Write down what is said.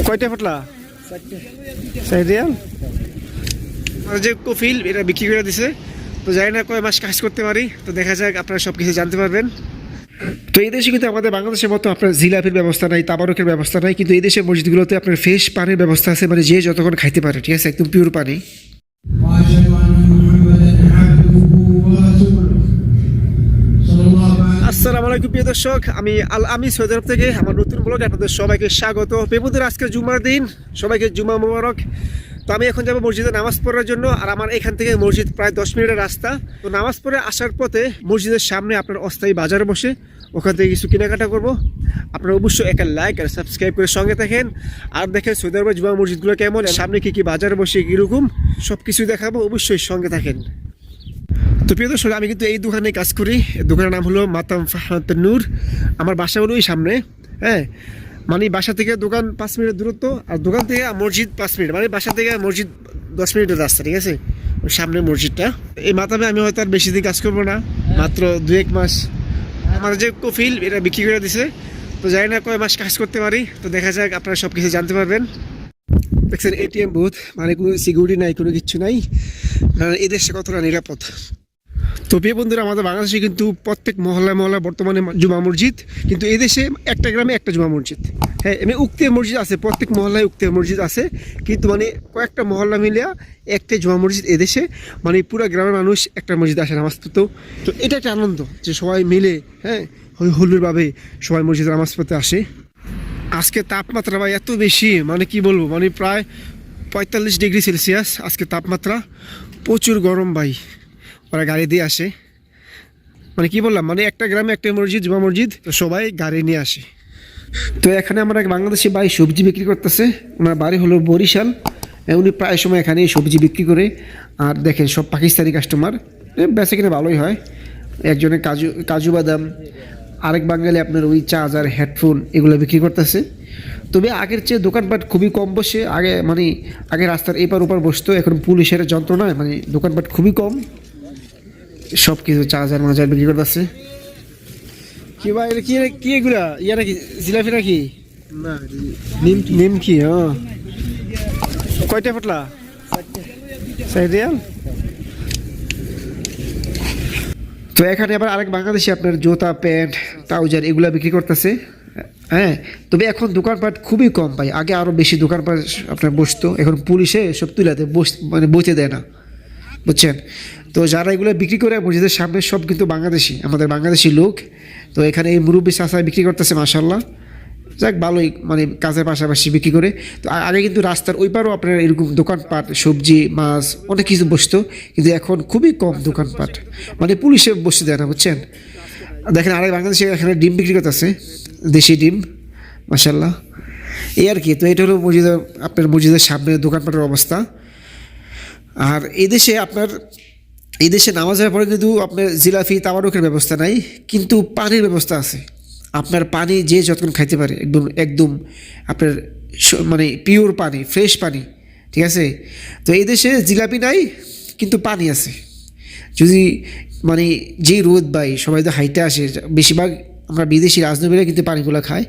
কয়টা ফাটলা? 4 রিয়াল। আর যে কফিল এটা বিক্রি করে দিছে, তো জানি না কয় মাস কাজ করতে পারি, তো দেখা যাক, আপনারা সব কিছু জানতে পারবেন। তো এই দেশে কিন্তু আমাদের বাংলাদেশের মতো আপনার জিলাপির ব্যবস্থা নাই, তাবারকের ব্যবস্থা নাই, কিন্তু এই দেশের মসজিদগুলোতে আপনার ফ্রেশ পানির ব্যবস্থা আছে, মানে যে যতক্ষণ খাইতে পারে, ঠিক আছে, একদম পিওর পানি। আসসালামু আলাইকুম প্রিয় দর্শক, আমি সৌদি আরব থেকে আমার নতুন ব্লগে আপনাদের সবাইকে স্বাগত। পেপুদের আজকে জুমার দিন, সবাইকে জুমা মোবারক। তো আমি এখন যাবো মসজিদে নামাজ পড়ার জন্য, আর আমার এখান থেকে মসজিদ প্রায় 10 মিনিটের রাস্তা। তো নামাজ পড়ে আসার পথে মসজিদের সামনে আপনার অস্থায়ী বাজার বসে, ওখান থেকে কিছু কেনাকাটা করবো। আপনারা অবশ্যই একটা লাইক আর সাবস্ক্রাইব করে সঙ্গে থাকেন, আর দেখেন সৌদি আরবের জুমা মসজিদগুলো কেমন, সামনে কি কি বাজার বসে, কীরকম সব কিছু দেখাবো, অবশ্যই সঙ্গে থাকেন। তো প্রিয় দর্শক, আমি কিন্তু এই দোকানে কাজ করি। দোকানের নাম হলো মাতাম ফাহাত নূর। আমার বাসা হলো ওই সামনে, হ্যাঁ, মানে বাসা থেকে দোকান 5 মিনিটের দূরত্ব, আর দোকান থেকে মসজিদ 5 মিনিট, মানে বাসা থেকে মসজিদ 10 মিনিটের রাস্তা, ঠিক আছে, ওই সামনে মসজিদটা। এই মাতামে আমি হয়তো আর বেশি দিন কাজ করবো না, মাত্র 2-1 মাস। আমার যে কফিল এটা বিক্রি করে দিছে, তো জানি না কয় মাস কাজ করতে পারি, তো দেখা যাক, আপনারা সব কিছু জানতে পারবেন। দেখছেন এটিএম বুথ, মানে কোনো সিকিউরিটি নাই, কোনো কিছু নাই, এই দেশে কতটা নিরাপদ। তো প্রিয় বন্ধুরা, আমাদের বাংলাদেশে কিন্তু প্রত্যেক মহল্লায় মহল্লায় বর্তমানে জুমা মসজিদ, কিন্তু এই দেশে একটা গ্রামে একটা জুমা মসজিদ। হ্যাঁ, এমনি উক্তের মসজিদ আছে, প্রত্যেক মহল্লায় উক্তের মসজিদ আছে, কিন্তু মানে কয়েকটা মহল্লা মিলিয়া একটাই জুমা মসজিদ এদেশে, মানে পুরো গ্রামের মানুষ একটা মসজিদে আসে নামাজ পড়তে। তো এটা একটা আনন্দ যে সবাই মিলে, হ্যাঁ, হলুরভাবে সবাই মসজিদে নামাজ পড়তে আসে। আজকে তাপমাত্রা ভাই এত বেশি, মানে কি বলবো, মানে প্রায় 45 ডিগ্রি সেলসিয়াস আজকে তাপমাত্রা, প্রচুর গরম ভাই। ওরা গাড়ি দিয়ে আসে, মানে কি বললাম, মানে একটা গ্রামে একটা মসজিদ, জুমা মসজিদ, তো সবাই গাড়ি নিয়ে আসে। তো এখানে আমার এক বাংলাদেশি ভাই সবজি বিক্রি করতেছে, ওনার বাড়ি হলো বরিশাল। উনি প্রায় সময় এখানে সবজি বিক্রি করে, আর দেখেন সব পাকিস্তানি কাস্টমার, বেচা কিনা ভালোই হয়। একজনের কাজু বাদাম, আরেক বাঙালি আপনার ওই চার্জার, হেডফোন এগুলো বিক্রি করতেছে। তবে আগের চেয়ে দোকানপাট খুবই কম বসে, আগে রাস্তার এপার ওপার বসতো, এখন পুলিশের যন্ত্রণায় মানে দোকানপাট খুবই কম, সব কিছু চার্জার মাজার বিক্রি করতেছে। কি ভাই, কি কি এগুলা, ইয়া নাকি জিলাপি নাকি? না, নিমকি। হ্যাঁ, কয়টা ফাটলা? 4 রিয়াল। তো এখানে আবার আরেক বাংলাদেশি আপনার জুতা, প্যান্ট, ট্রাউজার এগুলা বিক্রি করতেছে। হ্যাঁ, তবে এখন দোকানপাট খুবই কম পাই, আগে আরও বেশি দোকানপাট আপনার বসতো, এখন পুলিশে সব তুলাতে মানে বইতে দেয় না, বুঝছেন। তো যারা এগুলো বিক্রি করে মসজিদের সামনে, সব কিন্তু বাংলাদেশি, আমাদের বাংলাদেশি লোক। তো এখানে এই মুরব্বী চাচা বিক্রি করতেছে, মাশাল্লাহ, যাক ভালোই, মানে কাজের পাশাপাশি বিক্রি করে। তো আগে কিন্তু রাস্তার ওই পারও আপনার এরকম দোকানপাট, সবজি, মাছ অনেক কিছু বসতো, কিন্তু এখন খুবই কম দোকানপাট, মানে পুলিশে বসতে দেয় না, বুঝছেন। দেখেন আরেক বাংলাদেশি এখানে ডিম বিক্রি করতেছে, দেশি ডিম, মাশাল্লাহ, এই আর কি। তো এটা হলো মসজিদের সামনে দোকানপাটের অবস্থা। আর এই দেশে নামাজের পরে কিন্তু আপনার জিলাপি, তাবারকের ব্যবস্থা নাই, কিন্তু পানির ব্যবস্থা আছে। আপনার পানি যে যতক্ষণ খাইতে পারে, একদম আপনার মানে পিওর পানি, ফ্রেশ পানি, ঠিক আছে। তো এই দেশে জিলাপি নাই, কিন্তু পানি আছে। যদি মানে যেই রোদ ভাই, সবাই তো হাইটে আসে, বেশিরভাগ আমরা বিদেশি রাজনবীরা কিন্তু পানিগুলো খায়।